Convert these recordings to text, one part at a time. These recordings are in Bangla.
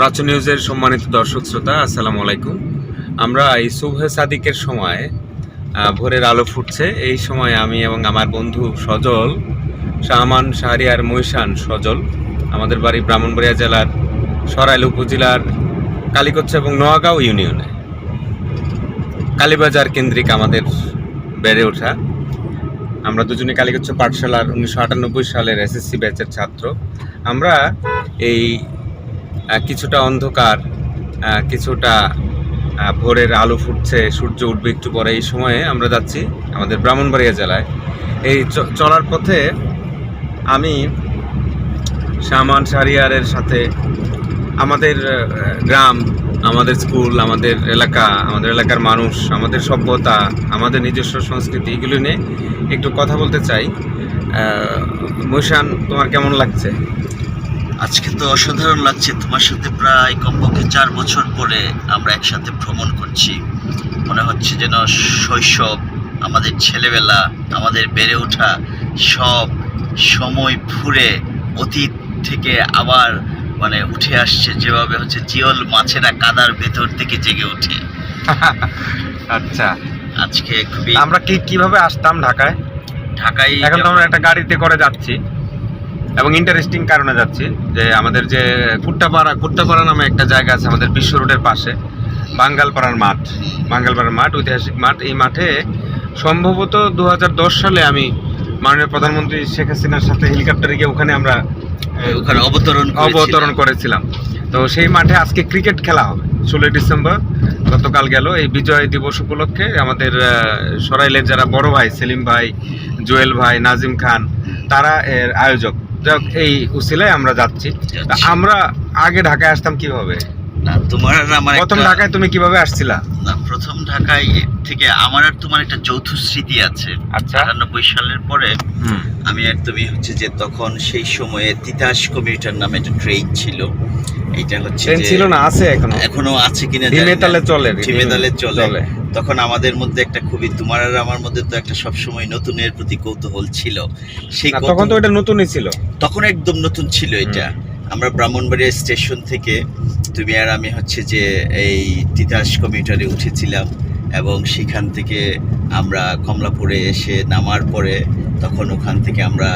প্রাচ্য নিউজের সম্মানিত দর্শক শ্রোতা, আসসালামু আলাইকুম। আমরা এই শুভে সাদিকের সময় ভোরের আলো ফুটছে, এই সময় আমি এবং আমার বন্ধু সজল, শাহমান, শাহরিয়ার, মৈশান, সজল, আমাদের বাড়ি ব্রাহ্মণবাড়িয়া জেলার সরাইল উপজেলার কালীকচ্ছা এবং নোয়াগাঁও ইউনিয়নে, কালীবাজার কেন্দ্রিক আমাদের বেড়ে ওঠা। আমরা দুজনে কালীকচ্ছা পাঠশালার 1998 সালের এসএসসি ব্যাচের ছাত্র। আমরা এই কিছুটা অন্ধকার, কিছুটা ভোরের আলো ফুটছে, সূর্য উঠবে একটু পরে, এই সময়ে আমরা যাচ্ছি আমাদের ব্রাহ্মণবাড়িয়া জেলায়। এই চলার পথে আমি শাহমান, শাহরিয়ারের সাথে আমাদের গ্রাম, আমাদের স্কুল, আমাদের এলাকার মানুষ, আমাদের সভ্যতা, আমাদের নিজস্ব সংস্কৃতি, এগুলো নিয়ে একটু কথা বলতে চাই। মৈশান, তোমার কেমন লাগছে? আজকে তো অসাধারণ লাগছে। তোমার সাথে প্রায় কমপক্ষে 4 বছর পরে আমরা একসাথে ভ্রমণ করছি। মনে হচ্ছে যেন শৈশব, আমাদের ছেলেবেলা, আমাদের বেড়ে ওঠা সব সময় ঘুরে অতীত থেকে আবার উঠে আসছে, যেভাবে হচ্ছে জিওল মাছেরা কাদার ভেতর থেকে জেগে ওঠে। আচ্ছা, আজকে খুবই আমরা কিভাবে আসতাম ঢাকায়? এখন তো আমরা একটা গাড়িতে করে যাচ্ছি এবং ইন্টারেস্টিং কারণে যাচ্ছি যে আমাদের যে কুট্টাপাড়া নামে একটা জায়গা আছে আমাদের বিশ্ব রোডের পাশে, বাঙ্গালপাড়ার মাঠ, ঐতিহাসিক মাঠ। এই মাঠে সম্ভবত 2010 সালে আমি মাননীয় প্রধানমন্ত্রী শেখ হাসিনার সাথে হেলিকপ্টারে গিয়ে ওখানে অবতরণ করেছিলাম। তো সেই মাঠে আজকে ক্রিকেট খেলা হবে 16 ডিসেম্বর, গতকাল গেল। এই বিজয় দিবস উপলক্ষে আমাদের সরাইলের যারা বড় ভাই, সেলিম ভাই, জুয়েল ভাই, নাজিম খান, তারা এর আয়োজক। এই উসিলায় আমরা যাচ্ছি। আমরা আগে ঢাকায় আসতাম কিভাবে? না, তোমার আর আমার প্রথম ঢাকায় তুমি কিভাবে আসছিলা? না, প্রথম ঢাকায় থেকে আমার আর তোমার একটা যৌথ স্মৃতি আছে। আচ্ছা, 98 সালের পরে আমি আর তুমি হচ্ছে যে তখন সেই সময়ে তিতাস কমিউটার নামে একটা ট্রেন ছিল। এইটা হচ্ছে ছিল না, আছে এখনো আছে কিনা ধিমেতালে চলে। তখন আমাদের মধ্যে একটা খুবই, তোমার আর আমার মধ্যে তো একটা সবসময় নতুনের প্রতি কৌতূহল ছিল। সেই তখন তো এটা নতুনই ছিল, তখন একদম নতুন ছিল এটা। আমরা ব্রাহ্মণবাড়িয়া স্টেশন থেকে তুমি আর আমি হচ্ছে যে এই তিতাস কমিউটারে উঠেছিলাম এবং সেখান থেকে আমরা কমলাপুরে এসে নামার পরে তখন ওখান থেকে আমরা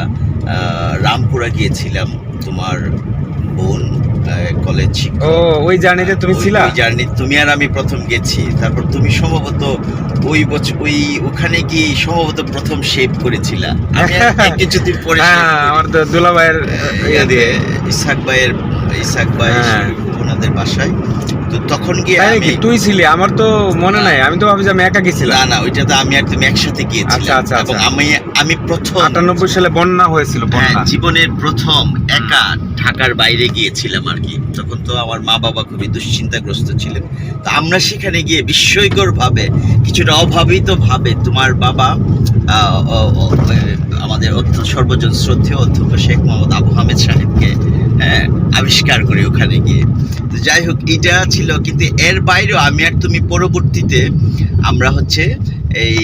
রামপুরা গিয়েছিলাম। তোমার বোন কলেজ, ওই জার্নিতে তুমি ছিলা? ওই জার্নি তুমি আর আমি প্রথম গেছি। তারপর তুমি সম্ভবত ওই বছর ওখানে গিয়ে সম্ভবত প্রথম শেভ করেছিলা। কিছুদিন পরে আমার তো দুলা ভাইয়ের ইসাক ভাই ওনাদের বাসায়। তো তখন গিয়ে তুই ছিলি? আমার তো মনে নাই, আমি তো ভাবি যে আমি একা গেছিলাম। না, ওইটা তো আমি আর তুমি একসাথে গিয়েছিলাম। এবং আমি প্রথম 98 সালে বন্যা হয়েছিল, জীবনের প্রথম একা ঢাকার বাইরে গিয়েছিলাম আর কি। তখন তো আমার মা বাবা খুবই দুশ্চিন্তাগ্রস্ত ছিলেন। তো আমরা সেখানে গিয়ে বিস্ময়কর ভাবে, কিছুটা অভাবিত ভাবে, তোমার বাবা আমাদের সর্বজন শ্রদ্ধেয় অধ্যক্ষ শেখ মোহাম্মদ আবু হামেদ সাহেবকে আবিষ্কার করি ওখানে গিয়ে। তো যাই হোক, এটা ছিল। কিন্তু এর বাইরেও আমি আর তুমি পরবর্তীতে আমরা হচ্ছে এই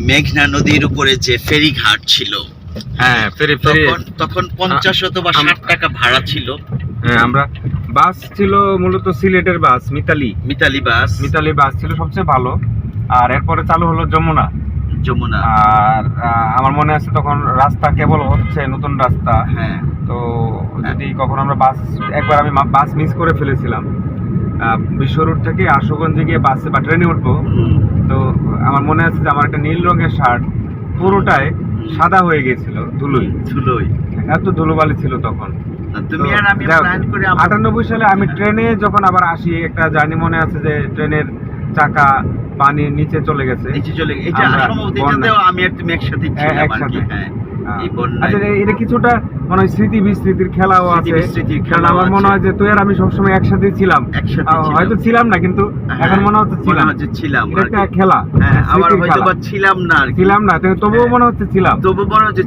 মেঘনা নদীর উপরে যে ফেরি ঘাট ছিল, তখন 50 অথবা 60 টাকা ভাড়া ছিল। আমরা বাস ছিল মূলত সিলেটের বাস, মিতালি বাস ছিল সবচেয়ে ভালো। আর এরপরে চালু হলো যমুনা। আর আমার মনে আছে তখন রাস্তা কেবল হচ্ছে, নতুন রাস্তা। তো যদি কখন আমরা একবার আমি বাস মিস করে ফেলেছিলাম, বিশ্ব রোড থেকে আশুগঞ্জে গিয়ে বাসে বা ট্রেনে উঠবো। তো আমার মনে আছে যে আমার একটা নীল রঙের শার্ট পুরোটাই সাদা হয়ে গেছিল, ধুলোই, এত ধুলোবালি ছিল তখন। 98 সালে আমি ট্রেনে যখন আবার আসি, একটা জার্নি মনে আছে যে ট্রেনের চাকা পানির নিচে চলে গেছে। আমি আর তুমি একসাথে এটা কিছুটা মনে হয় স্মৃতি বিস্মৃতির খেলাও আছে। আমার মনে হয় যে তুই আর আমি সবসময় একসাথে ছিলাম, হয়তো ছিলাম না, কিন্তু এখন মনে হচ্ছে ছিলাম। একটা খেলা, আবার হয়তো ছিলাম না, তবুও মনে হচ্ছে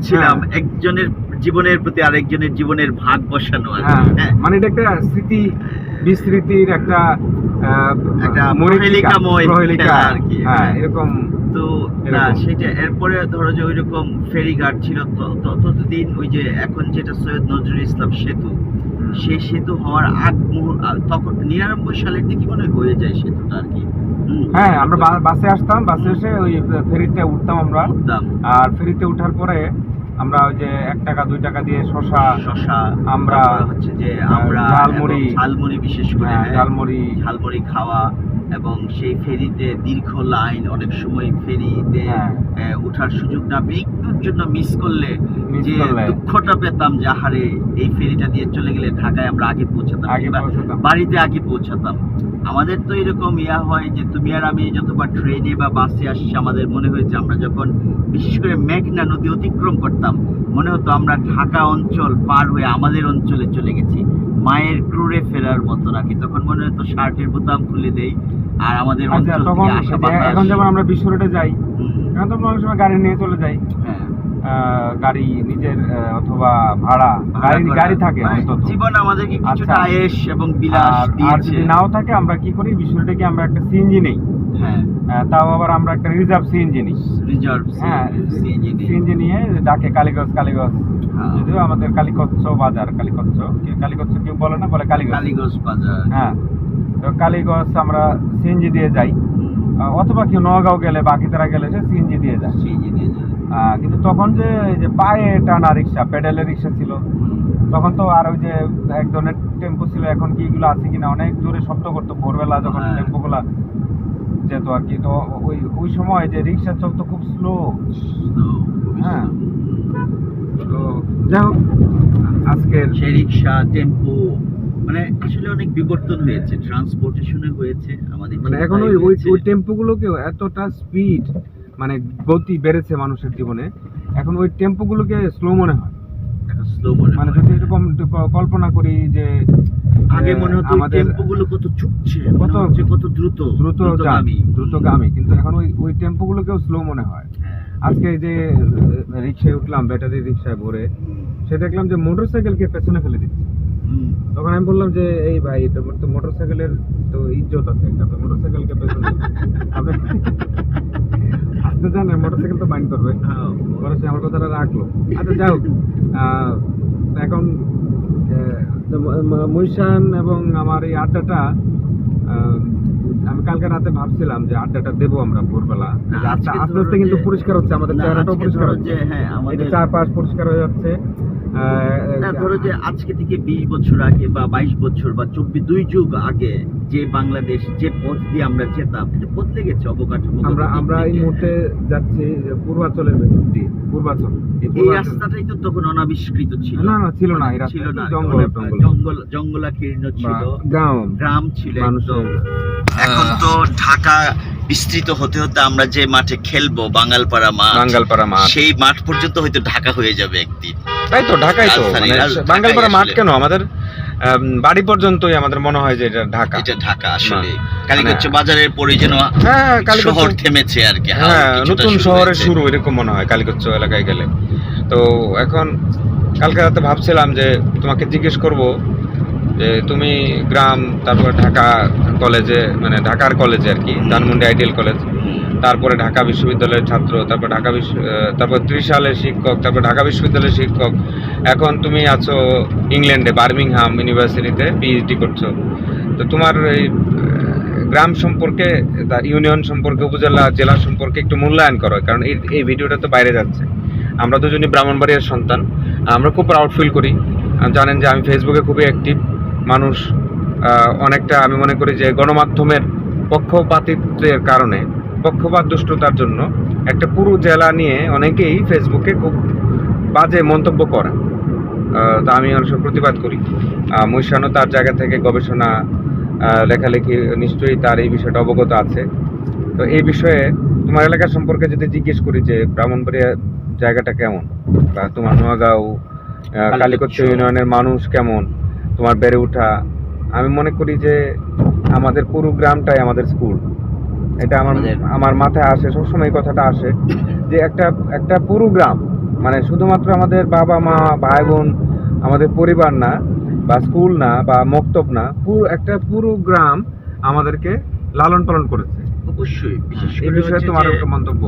ছিলাম। একজনের জীবনের প্রতি আরেকজনের জীবনের ভাগ বসানো। মানে এটা একটা স্মৃতি বিস্মৃতির একটা এরকম। তো না, সেটা এরপরে ধরো যে ওইরকম ফেরিঘাট ছিল ততদিন। ওই যে এখন যেটা সৈয়দ নজরুল ইসলাম সেতু, সেই সেতু হওয়ার তখন 99 সালের দিকে মনে হয় হয়ে যায় সেতুটা আর কি। হ্যাঁ, আমরা বাসে আসতাম, বাসে এসে ওই ফেরিতে উঠতাম আমরা, আর ফেরিতে উঠার পরে আমরা ওই যে 1 টাকা 2 টাকা দিয়ে শশা আমরা হচ্ছে যে আমরা ঝালমুড়ি বিশেষ করে ঝালমুড়ি খাওয়া, এবং সেই ফেরিতে দীর্ঘ লাইন, অনেক সময় ফেরিতে ওঠার সুযোগ না পেয়ে একটুর জন্য মিস করলে যে দুঃখটা পেতাম যে আহারে এই ফেরিটা দিয়ে চলে গেলে ঢাকায় আমরা আগে পৌঁছাতাম, বাড়িতে আগে পৌঁছাতাম। আমাদের তো এরকম হয় যে তুমি আর আমি যতবার ট্রেনে বা বাসে আসছি, আমাদের মনে হয়েছে আমরা যখন বিশেষ করে মেঘনা নদী অতিক্রম করতাম, মনে হতো আমরা ঢাকা অঞ্চল পার হয়ে আমাদের অঞ্চলে চলে গেছি, মায়ের ক্রোড়ে ফেরার মতো নাকি। তখন মনে হতো শার্টের বোতাম খুলে দেই আর আমাদের অঞ্চল থেকে আসা বাতাস। এখন যেমন আমরা বিশ্ব রোডে যাই, এখন তো অনেক সময় গাড়ি নিয়ে চলে যাই, গাড়ি নিজের অথবা ভাড়া গাড়ি থাকে, জীবন আমাদেরকে কিছুটা আয়েশ এবং বিলাস দিয়েছে। আর যদি নাও থাকে আমরা কি করি, বিশ্ব রোডে কি আমরা একটা সিএনজি নেই, তাও আবার আমরা একটা রিজার্ভ সিএনজি নিয়ে ডাকে কালীগঞ্জ, যদিও আমাদের কালীকচ্ছ বাজার, কালীকচ্ছ কেউ বলে না, বলে কালীগঞ্জ বাজার। হ্যাঁ, তো কালীগঞ্জ আমরা সিএনজি দিয়ে যাই, অথবা কেউ নগাঁও গেলে, বাকিতারা গেলে সে সিএনজি দিয়ে যায়। কিন্তু তখন যে পায়ে টানা রিক্সা, প্যাডেলের রিক্সা ছিল, তখন তো আর ওই যে এক ধরনের টেম্পো ছিল, এখন কি এগুলো আছে কিনা, অনেক জোরে শব্দ করতো ভোরবেলা যখন টেম্পো গুলা যেত আর কি। তো ওই সময় যে রিক্সা চলতো খুব স্লো। হ্যাঁ, তো যাই হোক, আজকের সেই রিক্সা টেম্পো মানে আসলে অনেক বিবর্তন হয়েছে, ট্রান্সপোর্টেশনে হয়েছে আমাদের। মানে এখন ওই টেম্পো গুলোকে এতটা স্পিড, মানে গতি বেড়েছে মানুষের জীবনে, এখন ওই টেম্পো গুলোকে স্লো মনে হয়। মানে যদি এরকম কল্পনা করি যে আগে মনে হতো টেম্পো গুলো কত ছুটছে, কত দ্রুতগামী, কিন্তু এখন ওই টেম্পো গুলোকেও স্লো মনে হয়। আজকে যে রিক্সায় উঠলাম, ব্যাটারি রিক্সায় ভরে, সে দেখলাম যে মোটরসাইকেলকে পেছনে ফেলে দিচ্ছে। তখন আমি বললাম যে এই ভাই, তোমার তো মোটরসাইকেলের তো ইজ্জত আছে, একটা তো মোটরসাইকেলকে পেছনে আসতে জানে, মোটরসাইকেল তো বাইন্ড করবে। আমার কথাটা রাখলো। আচ্ছা, যাই হোক, এখন মহিষান এবং আমার এই আড্ডাটা, আমি কালকে রাতে ভাবছিলাম যে আড্ডাটা দেবো আমরা ভোরবেলা, আস্তে আস্তে কিন্তু পরিষ্কার হচ্ছে, আমাদের চেহারাটাও পরিষ্কার হচ্ছে, চারপাশ পরিষ্কার হয়ে যাচ্ছে। ধরো যে আজকে থেকে 20 বছর আগে বা 22 বছর বা 2 যুগ আগে যে বাংলাদেশ, যে পথ দিয়ে আমরা যেতাম, এটা বদলে গেছে অবকাঠামো। আমরা এই মুহূর্তে যাচ্ছি পূর্বাচলের দিয়ে, পূর্বাচল। এই রাস্তাটাই তো তখন অনাবিষ্কৃত ছিল। না, ছিল না, এই রাস্তা ছিল না, জঙ্গলাকীর্ণ ছিল, গ্রাম ছিল একদম। এখন তো ঢাকা বিস্তৃত হতে হতে আমরা যে মাঠে খেলবো, বাঙালপাড়া মাঠ, সেই মাঠ পর্যন্ত হয়তো ঢাকা হয়ে যাবে একদিন। তাই তো, ঢাকাই তো, বাঙালপাড়া মাঠ কেন, আমাদের বাড়ি পর্যন্তই আমাদের মনে হয় যে এটা ঢাকা আসলে। কালীগঞ্জ বাজারের পরে যেন শহর থেমেছে আর কি, নতুন শহরের শুরু এরকম মনে হয় কালীগঞ্জ এলাকায় গেলে। তো এখন কালকে রাতে ভাবছিলাম যে তোমাকে জিজ্ঞেস করব যে তুমি গ্রাম, তারপর ঢাকা কলেজে, মানে ঢাকার কলেজে আর কি, ধানমন্ডি আইডিয়াল কলেজ, তারপরে ঢাকা বিশ্ববিদ্যালয়ের ছাত্র, তারপর তারপর 30 সালের শিক্ষক, তারপর ঢাকা বিশ্ববিদ্যালয়ের শিক্ষক, এখন তুমি আছো ইংল্যান্ডে বার্মিংহাম ইউনিভার্সিটিতে পিএইচডি করছো। তো তোমার এই গ্রাম সম্পর্কে, ইউনিয়ন সম্পর্কে, উপজেলা, জেলা সম্পর্কে একটু মূল্যায়ন করো, কারণ এই ভিডিওটা তো বাইরে যাচ্ছে। আমরা দুজনই ব্রাহ্মণবাড়িয়ার সন্তান, আমরা খুব প্রাউড ফিল করি। জানেন যে আমি ফেসবুকে খুবই অ্যাক্টিভ মানুষ। অনেকটা আমি মনে করি যে গণমাধ্যমের পক্ষপাতিত্বের কারণে, পক্ষপাত দুষ্টতার জন্য একটা পুরো জেলা নিয়ে অনেকেই ফেসবুকে খুব বাজে মন্তব্য করে। তা আমি অনেক প্রতিবাদ করি। মহিষানও তার জায়গা থেকে গবেষণা, লেখালেখি, নিশ্চয়ই তার এই বিষয়টা অবগত আছে। তো এই বিষয়ে তোমার এলাকা সম্পর্কে যদি জিজ্ঞেস করি যে ব্রাহ্মণবাড়িয়া জায়গাটা কেমন, বা তোমার নোয়াগাঁও, কালীকচ্ছ ইউনিয়নের মানুষ কেমন, তোমার বেড়ে ওঠা, আমি মনে করি যে আমাদের পুরো গ্রামটাই আমাদের স্কুল। এটা আমার মাথায় আসে, সবসময় এই কথাটা আসে যে একটা পুরো গ্রাম, মানে শুধুমাত্র আমাদের বাবা মা ভাই বোন, আমাদের পরিবার না, বা স্কুল না, বা মক্তব না, পুরো গ্রাম আমাদেরকে লালন পালন করেছে। অবশ্যই, বিশেষ এই বিষয়ে তোমার একটা মন্তব্য।